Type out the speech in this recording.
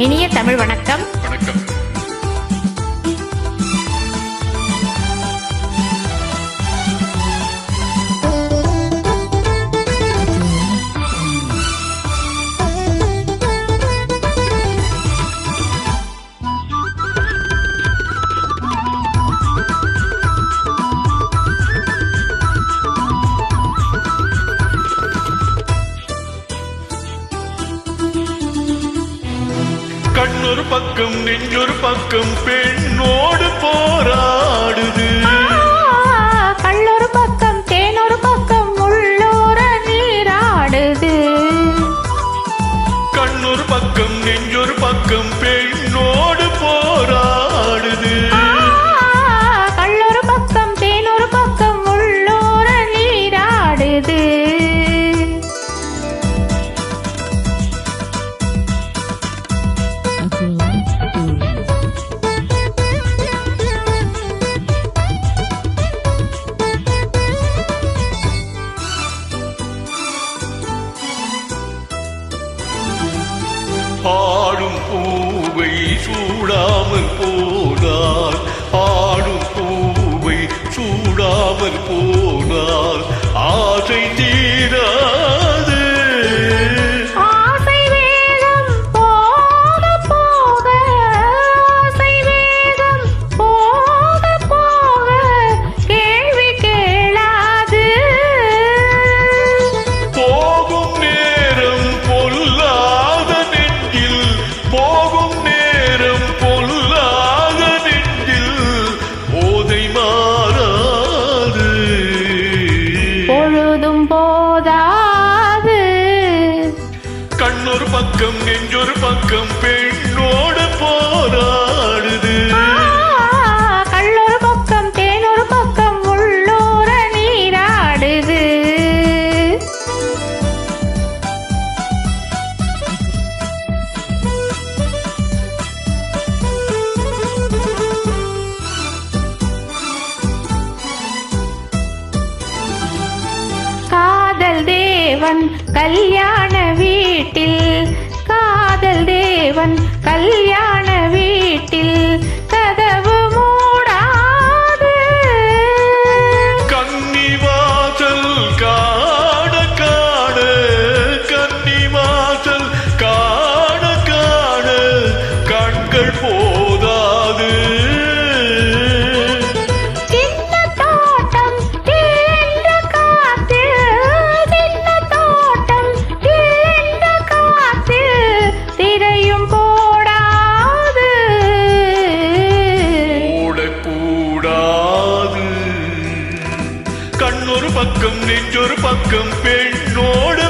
இனிய தமிழ் வணக்கம். வணக்கம். கண்ணொரு பக்கம் நெஞ்சொரு பக்கம் பெண்ணோடு போராடுது. கள்ளொரு பக்கம் தேனொரு பக்கம் உள்ளோர நீராடுது. கண்ணொரு பக்கம் நெஞ்சொரு பக்கம் பெண்ணோடு போராடுது. கள்ளொரு பக்கம் தேனொரு பக்கம் உள்ளோர நீராடுது. ஆடும் பூவை சூடாமல் போனார், ஆடும் பூவை சூடாமல் போனார் ஆசை தீராது. ஆசை வேகம் போக போக, ஆசை வேகம் போக போக கேள்வி கேளாது. போகும் நேரம் பொல்லாத நெஞ்சில், போகும் நேரம் பொல்லாத நெஞ்சில் போதை மாறாது. பொழுதும் போதாது. கண்ணொரு பக்கம் நெஞ்சொரு பக்கம் பெண்ணோடு போராடுது. கள்ளொரு பக்கம் தேனொரு பக்கம் உள்ளோர நீராடுது. காதல் தேவன் கல்யாண வீட்டில், காதல் தேவன் கல்யாண வீட்டில் கதவு மூடாது. கன்னிவாசல் காண காண, கன்னிவாசல் காண காண கண்கள் போதாது. சின்ன தோட்டம் தீர்ந்த காத்து, சின்ன தோட்டம் தீர்ந்த காத்து திரையும் போடாது. ஓடக்கூடாது. கண்ணொரு பக்கம் நெஞ்சொரு பக்கம் பெண்ணோடு